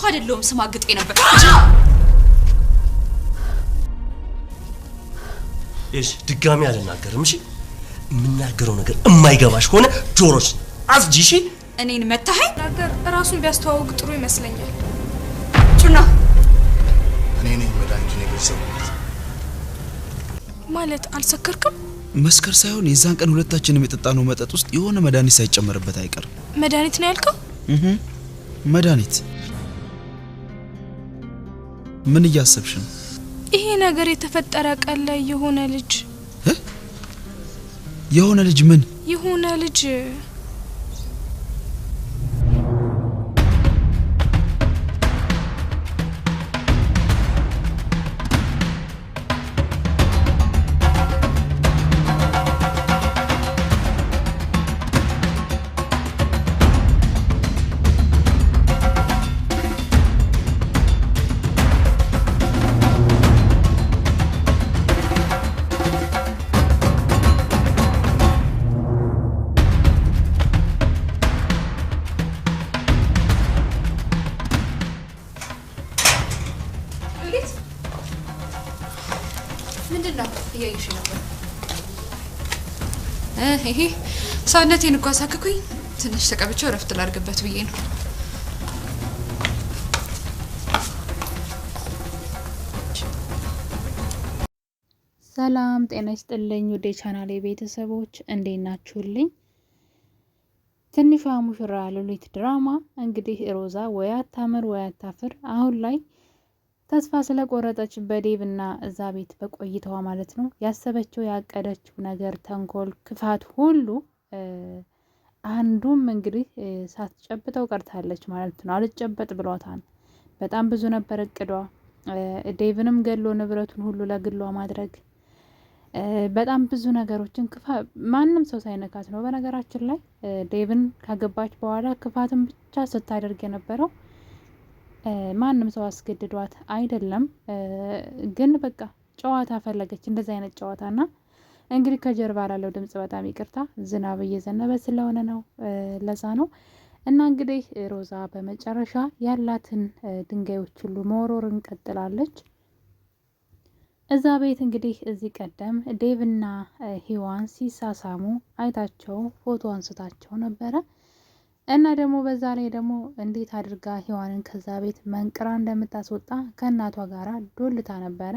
አይደለም ስማግጤ ነበር እሺ ድጋሚ አልናገርም እሺ ምናገረው ነገር የማይገባሽ ሆነ ጆሮሽ አስጂሺ እኔን መታኸኝ ነገር ራሱን ቢያስተዋውቅ ጥሩ ይመስለኛል ጩና እኔ መዳንኪ ነገር ሰው ማለት አልሰከርክም መስከር ሳይሆን የዛን ቀን ሁለታችንም የጠጣነው መጠጥ ውስጥ የሆነ መድኃኒት ሳይጨመርበት አይቀር መድኃኒት ነው ያልከው መድኃኒት ምን እያሰብሽ ነው ይሄ ነገር የተፈጠረ ቀን ላይ የሆነ ልጅ ምን የሆነ ልጅ ይሄ ሰውነቴን እንኳን ሳክኩኝ ትንሽ ተቀብቼው ረፍት ላድርግበት ብዬ ነው ሰላም ጤና ይስጥልኝ ወደ ቻናሌ ቤተሰቦች እንዴት ናችሁልኝ ትንሿ ሙሽራ ሉሊት ድራማ እንግዲህ ሮዛ ወይ አታምር ወይ አታፍር አሁን ላይ ተስፋ ስለቆረጠች በዴቭና እዛ ቤት በቆይተዋ ማለት ነው ያሰበችው ያቀደችው ነገር ተንኮል ክፋት ሁሉ አንዱም እንግዲህ ሳትጨብጠው ቀርታለች ማለት ነው አልጨበጥ ብሏታል በጣም ብዙ ነበር እቅዷ ዴቭንም ገሎ ንብረቱን ሁሉ ለግሏ ማድረግ በጣም ብዙ ነገሮችን ማንንም ሰው ሳይነካት ነው በነገራችን ላይ ዴቭን ካገባች በኋላ ክፋትን ብቻ ስታደርግ የነበረው ማንንም ሰው አስገድዷት አይደለም ግን በቃ ጨዋታ ፈለገች እንደዛ አይነት ጨዋታና እንግዲህ ከጀርባ ያለው ድምጽ በጣም ይቅርታ ዝናብ እየዘነበ ስለሆነ ነው ለዛ ነው እና እንግዲህ ሮዛ በመጨረሻ ያላትን ድንጋዮች ሁሉ መወርወርን ቀጥላለች እዛ ቤት እንግዲህ እዚህ ቀደም ዴቭና ሂዋን ሲሳሳሙ አይታቸው ፎቶ አንስታቸው ነበረ እና ደግሞ በዛ ላይ ደግሞ እንዴት አድርጋ ሂዋንን ከዛ ቤት መንቅራ እንደምታስወጣ ከእናቷ ጋራ ዶልታ ነበረ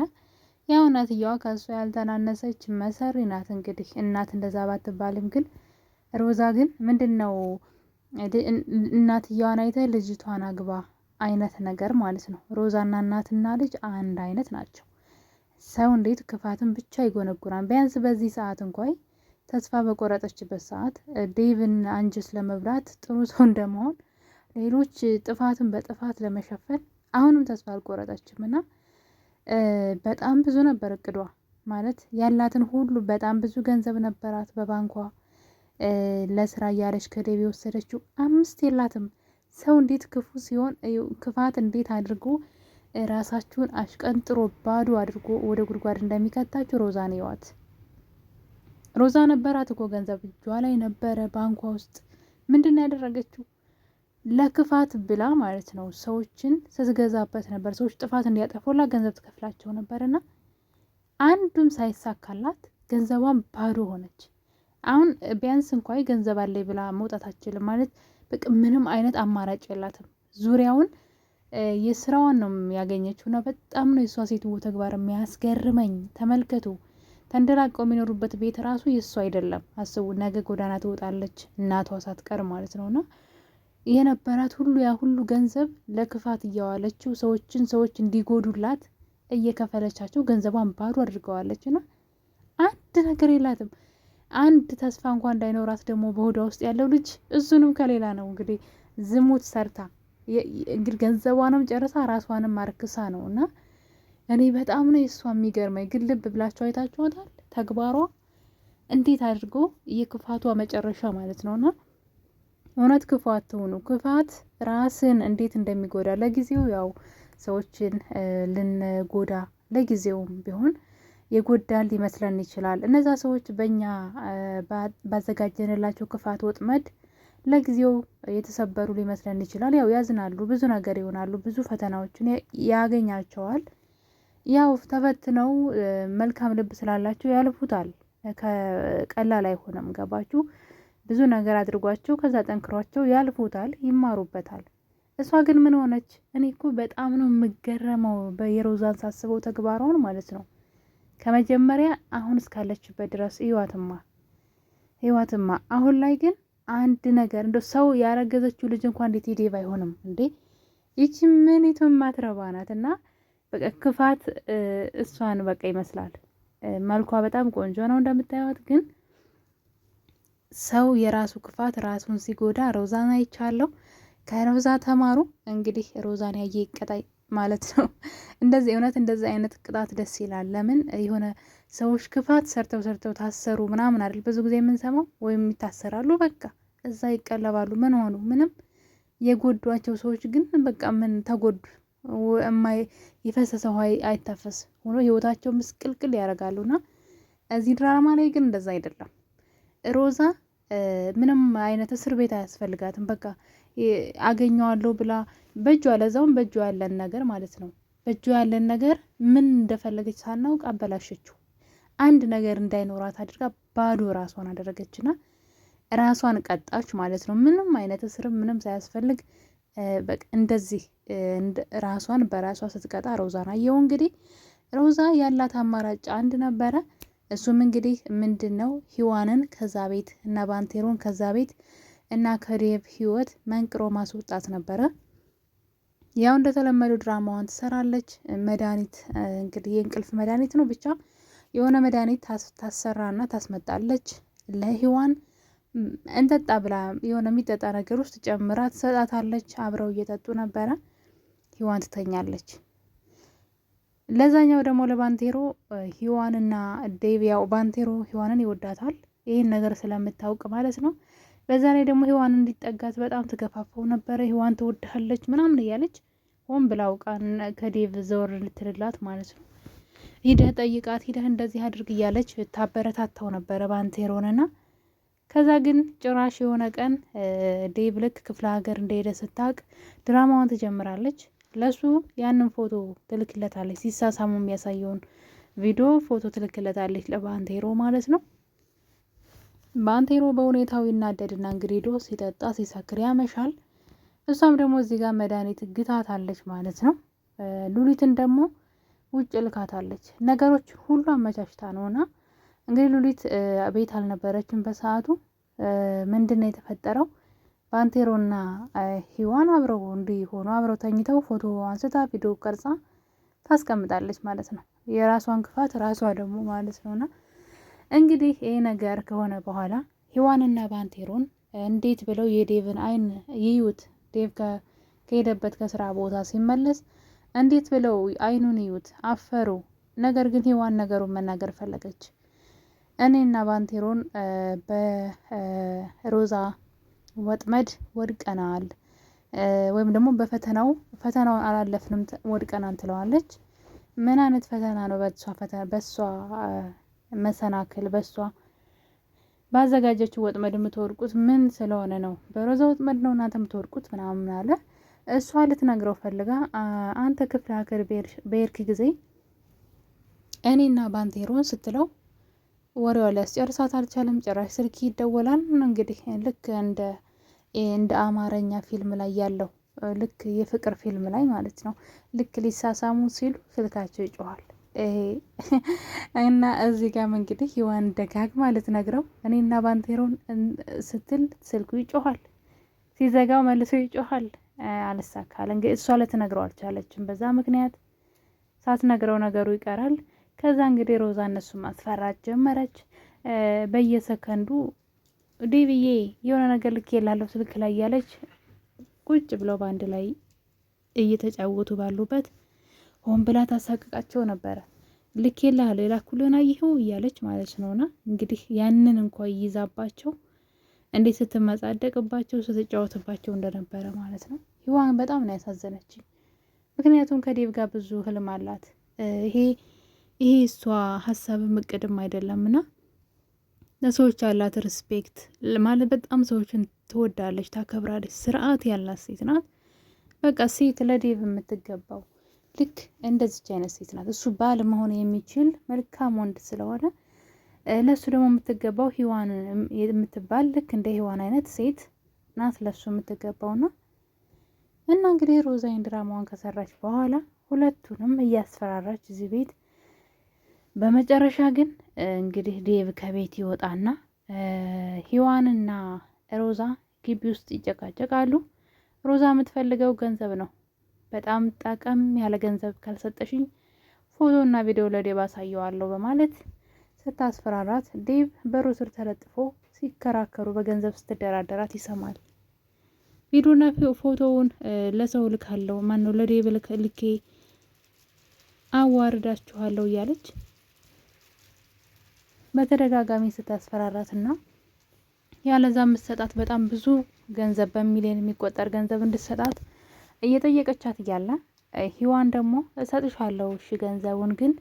ያው እናትየዋ ከሷ ያልተናነሰች መሰሪ ናት እንግዲህ እናት እንደዛ ባትባልም ግን ሮዛ ግን ምንድነው እናትየዋን አይተ ልጅቷን አግባ አይነት ነገር ማለት ነው ሮዛና እናትና ልጅ አንድ አይነት ናቸው ሰው እንዴት ክፋትን ብቻ ይጎነጉራል ቢያንስ በዚህ ሰዓት እንኳን ተስፋ በቆረጠችበት ሰዓት ዴቭን አንጀስ ለመብላት ጥሩ ሰው እንደመሆን ሌሎች ጥፋትን በጥፋት ለመሸፈን አሁንም ተስፋ አልቆረጠችምና በጣም ብዙ ነበር እቅዷ ማለት ያላትን ሁሉ በጣም ብዙ ገንዘብ ነበራት በባንኳ ለስራ ያለች ከዴቭ የወሰደችው 5 የላትም ሰው እንዴት ክፉ ሲሆን ክፋት እንዴት አድርጎ ራሳችሁን አሽቀንጥሮ ባዶ አድርጎ ወደ ጉድጓድ እንደሚከታችሁ ሮዛ ነው ይዋት ሮዛ ነበራት እኮ ገንዘብ እጇ ላይ ነበረ ባንኳ ውስጥ ምንድነው ያደረገችው ለክፋት ብላ ማለት ነው ሰዎችን ስትገዛበት ነበር ሰዎች ጥፋት እንዲያጠፉላ ገንዘብ ትከፍላቸው ነበርና አንዱም ሳይሳካላት ገንዘቧን ባዶ ሆነች አሁን ቢያንስ እንኳን ገንዘብ አለኝ ብላ መውጣት አትችልም ማለት በቃ ምንም አይነት አማራጭ የላትም ዙሪያውን የስራዋን ነው ያገኘችውና በጣም ነው የሷ ሴትዎ ተግባር የሚያስገርመኝ ተመልከቱ ተንደላቀው የሚኖሩበት ቤት ራሱ የሷ አይደለም አስቡ ነገ ጎዳና ትወጣለች እናቷ ሳትቀር ማለት ነውና የነበራት ሁሉ ያ ሁሉ ገንዘብ ለክፋት እያዋለችው ሰዎች እንዲጎዱላት እየከፈለቻቸው ገንዘቧን ባዶ አድርገዋለችና አንድ ነገር የላትም አንድ ተስፋ እንኳን እንዳይኖራት ደግሞ በሆዷ ውስጥ ያለው ልጅ እሱንም ከሌላ ነው እንግዲህ ዝሙት ሰርታ እንግዲህ ገንዘቧንም ጨርሳ ራሷንም ማርክሳ ነውና እኔ በጣም ነው እሷ የሚገርመኝ ግን ልብ ብላችሁ አይታችኋታል ተግባሯ እንዴት አድርጎ የክፋቷ መጨረሻ ማለት ነውና እውነት ክፋት ተሆኑ ክፋት ራስን እንዴት እንደሚጎዳ ለጊዜው ያው ሰዎችን ልንጎዳ ለጊዜውም ቢሆን የጎዳል ሊመስለን ይችላል እነዛ ሰዎች በእኛ ባዘጋጀንላቸው ክፋት ወጥመድ ለጊዜው የተሰበሩ ሊመስለን ይችላል። ያው ያዝናሉ፣ ብዙ ነገር ይሆናሉ፣ ብዙ ፈተናዎችን ያገኛቸዋል። ያው ተፈትነው መልካም ልብ ስላላቸው ያልፉታል። ቀላል አይሆንም። ገባችሁ? ብዙ ነገር አድርጓቸው ከዛ ጠንክሯቸው ያልፉታል፣ ይማሩበታል። እሷ ግን ምን ሆነች? እኔ እኮ በጣም ነው የምገረመው የሮዛን ሳስበው ተግባሯን ማለት ነው። ከመጀመሪያ አሁን እስካለችበት ድረስ ህይወትማ አሁን ላይ ግን አንድ ነገር እንደ ሰው ያረገዘችው ልጅ እንኳን እንዴት ዴቭ አይሆንም እንዴ? ይቺ ምኒቱ ማትረባ ናት። እና በቃ ክፋት እሷን በቃ ይመስላል። መልኳ በጣም ቆንጆ ነው እንደምታዩት። ግን ሰው የራሱ ክፋት ራሱን ሲጎዳ ሮዛን አይቻለሁ። ከሮዛ ተማሩ እንግዲህ። ሮዛን ያየ ይቀጣይ ማለት ነው። እንደዚህ እውነት እንደዚህ አይነት ቅጣት ደስ ይላል። ለምን የሆነ ሰዎች ክፋት ሰርተው ታሰሩ ምናምን አይደል ብዙ ጊዜ የምንሰማው፣ ወይም ይታሰራሉ፣ በቃ እዛ ይቀለባሉ። ምን ሆኑ? ምንም። የጎዷቸው ሰዎች ግን በቃ ምን ተጎዱ? የፈሰሰ ውሃ አይታፈስ ሆኖ ህይወታቸው ምስቅልቅል ያደርጋሉና እዚህ ድራማ ላይ ግን እንደዛ አይደለም። ሮዛ ምንም አይነት እስር ቤት አያስፈልጋትም። በቃ አገኘዋለሁ ብላ በእጇ ለዛውም በእጇ ያለን ነገር ማለት ነው። በእጇ ያለን ነገር ምን እንደፈለገች ሳናውቅ አበላሸችው። አንድ ነገር እንዳይኖራት አድርጋ ባዶ ራሷን አደረገችና ራሷን ቀጣች ማለት ነው። ምንም አይነት እስር ምንም ሳያስፈልግ በቃ እንደዚህ ራሷን በራሷ ስትቀጣ ሮዛን አየው። እንግዲህ ሮዛ ያላት አማራጭ አንድ ነበረ። እሱም እንግዲህ ምንድነው ሂዋንን ከዛ ቤት እና ባንቴሮን ከዛ ቤት እና ከዴቭ ህይወት መንቅሮ ማስወጣት ነበረ። ያው እንደተለመደው ድራማዋን ትሰራለች። መድኃኒት እንግዲህ የእንቅልፍ መድኃኒት ነው ብቻ የሆነ መድኃኒት ታሰራና ታስመጣለች ለሂዋን እንጠጣ ብላ የሆነ የሚጠጣ ነገር ውስጥ ጨምራ ትሰጣታለች። አብረው እየጠጡ ነበረ። ሂዋን ትተኛለች። ለዛኛው ደግሞ ለባንቴሮ ሂዋንና ዴቭ ያው ባንቴሮ ሂዋንን ይወዳታል፣ ይህን ነገር ስለምታውቅ ማለት ነው። በዛ ላይ ደግሞ ሂዋን እንዲጠጋት በጣም ትገፋፈው ነበረ። ሂዋን ትወድሃለች ምናምን እያለች ሆን ብላ አውቃ ከዴቭ ዘወር ልትልላት ማለት ነው። ሂደህ ጠይቃት፣ ሂደህ እንደዚህ አድርግ እያለች ታበረታታው ነበረ ባንቴሮንና ከዛ ግን ጭራሽ የሆነ ቀን ዴቭ ልክ ክፍለ ሀገር እንደሄደ ስታውቅ ድራማዋን ትጀምራለች። ለሱ ያንን ፎቶ ትልክለታለች፣ ሲሳሳሙ የሚያሳየውን ቪዲዮ ፎቶ ትልክለታለች ለባንቴሮ ማለት ነው። ባንቴሮ በሁኔታው ይናደድና እንግዲህ ዶ ሲጠጣ ሲሰክር ያመሻል። እሷም ደግሞ እዚህ ጋር መድኃኒት ግታታለች ማለት ነው። ሉሊትን ደግሞ ውጭ ልካታለች። ነገሮች ሁሉ አመቻችታ ነውና እንግዲህ ሉሊት ቤት አልነበረችም በሰዓቱ። ምንድነው የተፈጠረው? ባንቴሮና ሂዋን አብረው እንዲሆኑ አብረው ተኝተው ፎቶ አንስታ ቪዲዮ ቀርጻ ታስቀምጣለች ማለት ነው። የራሷን ክፋት ራሷ ደግሞ ማለት ነውና እንግዲህ ይሄ ነገር ከሆነ በኋላ ሂዋንና ባንቴሮን እንዴት ብለው የዴቭን አይን ይዩት? ዴቭ ከሄደበት ከስራ ቦታ ሲመለስ እንዴት ብለው አይኑን ይዩት? አፈሩ። ነገር ግን ሂዋን ነገሩን መናገር ፈለገች። እኔና ባንቴሮን በሮዛ ወጥመድ ወድቀናል፣ ወይም ደግሞ ፈተናውን አላለፍንም ወድቀናል ትለዋለች። ምን አይነት ፈተና ነው? በሷ መሰናክል በሷ ባዘጋጀችው ወጥመድ የምትወድቁት ምን ስለሆነ ነው? በሮዛ ወጥመድ ነው እናንተ የምትወድቁት ምናምን አለ። እሷ ልትነግረው ፈልጋ አንተ ክፍለ ሀገር በሄድክ ጊዜ እኔና ባንቴሮን ስትለው ወሬዋ ሊያስጨርሳት አልቻለም። ጭራሽ ስልክ ይደወላል። እንግዲህ ልክ እንደ አማርኛ ፊልም ላይ ያለው ልክ የፍቅር ፊልም ላይ ማለት ነው። ልክ ሊሳሳሙ ሲሉ ስልካቸው ይጮሃል። እና እዚህ ጋር እንግዲህ ሂዋን ደጋግማ ልትነግረው እኔና ባንቴሮን ስትል ስልኩ ይጮሃል። ሲዘጋው መልሶ ይጮሃል። አልሳካል። እንግዲህ እሷ ልትነግረው አልቻለችም። በዛ ምክንያት ሳትነግረው ነገሩ ይቀራል። ከዛ እንግዲህ ሮዛ እነሱ ማስፈራት ጀመረች። በየሰከንዱ ዴቭዬ የሆነ ነገር ልክ የላለሁ ስልክ ላይ ያለች ቁጭ ብለው በአንድ ላይ እየተጫወቱ ባሉበት ሆን ብላ ታሳቅቃቸው ነበረ። ልክ የላለሁ የላኩልን ይኸው እያለች ማለት ነውና እንግዲህ ያንን እንኳን ይዛባቸው እንዴት ስትመጻደቅባቸው ስትጫወትባቸው እንደነበረ ማለት ነው። ሂዋን በጣም ነው ያሳዘነችኝ። ምክንያቱም ከዴቭ ጋር ብዙ ህልም አላት። ይሄ እሷ ሀሳብም እቅድም አይደለምና ለሰዎች ያላት ሪስፔክት ማለት በጣም ሰዎችን ትወዳለች፣ ታከብራለች፣ ስርዓት ያላት ሴት ናት። በቃ ሴት ለዴቭ የምትገባው ልክ እንደዚች አይነት ሴት ናት። እሱ ባል መሆን የሚችል መልካም ወንድ ስለሆነ ለሱ ደግሞ የምትገባው ሂዋን የምትባል ልክ እንደ ሂዋን አይነት ሴት ናት ለሱ የምትገባውና እና እንግዲህ ሮዛይን ድራማዋን ከሰራች በኋላ ሁለቱንም እያስፈራራች እዚህ ቤት በመጨረሻ ግን እንግዲህ ዴቭ ከቤት ይወጣና ሂዋንና ሮዛ ግቢ ውስጥ ይጨቃጨቃሉ። ሮዛ የምትፈልገው ገንዘብ ነው። በጣም ጠቀም ያለ ገንዘብ ካልሰጠሽኝ ፎቶና ቪዲዮ ለዴቭ አሳየዋለሁ በማለት ስታስፈራራት ዴቭ በሩ ስር ተለጥፎ ሲከራከሩ በገንዘብ ስትደራደራት ይሰማል። ቪዲዮና ፎቶውን ለሰው ልካለሁ፣ ማነው ለዴቭ ልኬ አዋርዳችኋለሁ እያለች በተደጋጋሚ ስታስፈራራትና ያለዛ የምትሰጣት በጣም ብዙ ገንዘብ በሚሊዮን የሚቆጠር ገንዘብ እንድትሰጣት እየጠየቀቻት እያለ ሂዋን ደግሞ እሰጥሻለሁ እሺ ገንዘቡን ግን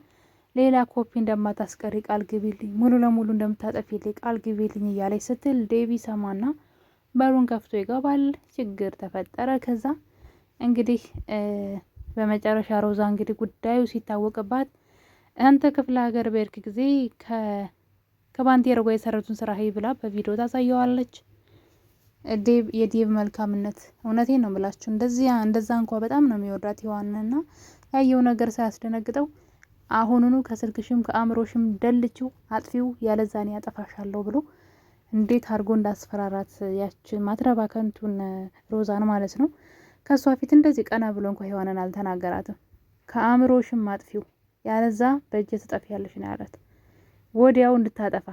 ሌላ ኮፒ እንደማታስቀሪ ቃል ግቢልኝ፣ ሙሉ ለሙሉ እንደምታጠፊልኝ ቃል ግቢልኝ እያለች ስትል ዴቭ ሰማና በሩን ከፍቶ ይገባል። ችግር ተፈጠረ። ከዛ እንግዲህ በመጨረሻ ሮዛ እንግዲህ ጉዳዩ ሲታወቅባት አንተ ክፍለ ሀገር በርክ ጊዜ ከባንቴሮ ጋር የሰሩትን ስራ ሄይ ብላ በቪዲዮ ታሳየዋለች። የዴቭ መልካምነት እውነቴን ነው የምላችሁ እንደዛ እንኳ በጣም ነው የሚወዳት ሂዋንና ያየው ነገር ሳያስደነግጠው አሁኑኑ ከስልክሽም ከአእምሮሽም ደልችው አጥፊው ያለዛኔ ያጠፋሻለሁ ብሎ እንዴት አድርጎ እንዳስፈራራት ያች ማትረባ ከንቱን ሮዛን ማለት ነው። ከሷ ፊት እንደዚህ ቀና ብሎ እንኳን ሂዋንን አልተናገራትም። ከአእምሮሽም አጥፊው ያለዛ በእጅ ትጠፊያለሽ ነው ያላት። ወዲያው እንድታጠፋ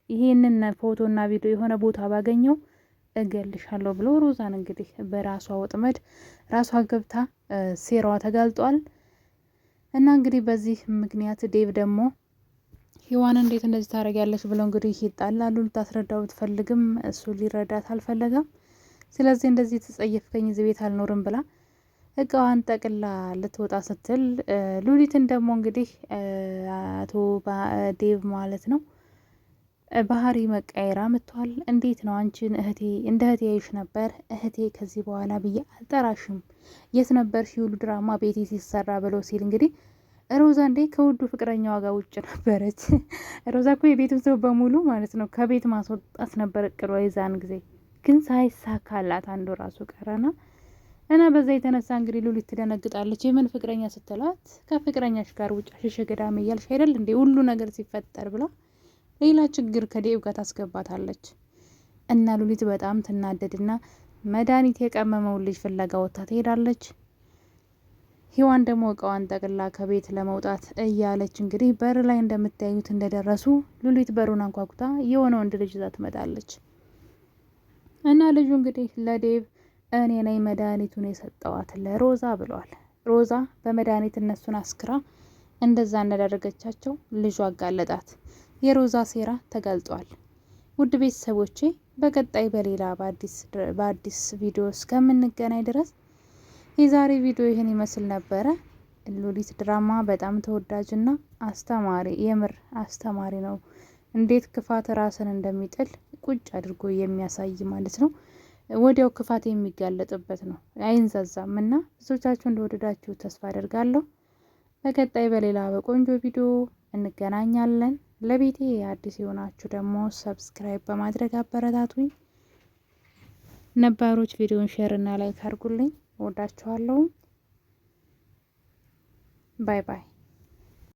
ይሄንን ፎቶና ቪዲዮ የሆነ ቦታ ባገኘው እገልሻለሁ ብሎ ሮዛን እንግዲህ በራሷ ወጥመድ ራሷ ገብታ ሴራዋ ተጋልጧል። እና እንግዲህ በዚህ ምክንያት ዴቭ ደግሞ ሂዋን እንዴት እንደዚህ ታደርጊያለሽ ብሎ እንግዲህ ይጣላሉ። ልታስረዳው ብትፈልግም እሱ ሊረዳት አልፈለገም። ስለዚህ እንደዚህ ተጸየፍከኝ እዚህ ቤት አልኖርም ብላ እቃዋን ጠቅላ ልትወጣ ስትል ሉሊትን ደግሞ እንግዲህ አቶ ዴቭ ማለት ነው ባህሪ መቀየራ መጥቷል። እንዴት ነው አንቺን እህቴ እንደ እህቴ ያይሽ ነበር፣ እህቴ ከዚህ በኋላ ብዬ አልጠራሽም፣ የት ነበር ሁሉ ድራማ ቤቴ ሲሰራ ብሎ ሲል እንግዲህ ሮዛ እንዴ ከውዱ ፍቅረኛዋ ጋር ውጭ ነበረች። ሮዛ እኮ የቤቱን ሰው በሙሉ ማለት ነው ከቤት ማስወጣት ነበር እቅዷ የዛን ጊዜ፣ ግን ሳይሳካላት አንዱ ራሱ ቀረና እና በዛ የተነሳ እንግዲህ ሉሊት ትደነግጣለች። የምን ፍቅረኛ ስትላት ከፍቅረኛሽ ጋር ውጭ አሽሽ ገዳም እያልሽ አይደል እንዴ ሁሉ ነገር ሲፈጠር ብላ ሌላ ችግር ከዴቭ ጋር ታስገባታለች። እና ሉሊት በጣም ትናደድና መድኃኒት የቀመመውን ልጅ ፍለጋ ወጥታ ትሄዳለች። ሂዋን ደግሞ እቃዋን ጠቅላ ከቤት ለመውጣት እያለች እንግዲህ በር ላይ እንደምታዩት እንደደረሱ ሉሊት በሩን አንኳኩታ የሆነ ወንድ ልጅ ይዛ ትመጣለች። እና ልጁ እንግዲህ ለዴቭ እኔ ነኝ መድኃኒቱን የሰጠዋት ለሮዛ ብሏል። ሮዛ በመድኃኒት እነሱን አስክራ እንደዛ እንዳደረገቻቸው ልጁ አጋለጣት። የሮዛ ሴራ ተጋልጧል። ውድ ቤተሰቦቼ በቀጣይ በሌላ በአዲስ ቪዲዮ እስከምንገናኝ ድረስ የዛሬ ቪዲዮ ይህን ይመስል ነበረ። ሉሊት ድራማ በጣም ተወዳጅና አስተማሪ የምር አስተማሪ ነው። እንዴት ክፋት ራስን እንደሚጥል ቁጭ አድርጎ የሚያሳይ ማለት ነው። ወዲያው ክፋት የሚጋለጥበት ነው፣ አይንዛዛም። እና ብዙዎቻችሁ እንደወደዳችሁ ተስፋ አደርጋለሁ። በቀጣይ በሌላ በቆንጆ ቪዲዮ እንገናኛለን። ለቤቴ አዲስ የሆናችሁ ደግሞ ሰብስክራይብ በማድረግ አበረታቱኝ። ነባሮች ቪዲዮን ሼር እና ላይክ አድርጉልኝ። ወዳችኋለሁ። ባይ ባይ።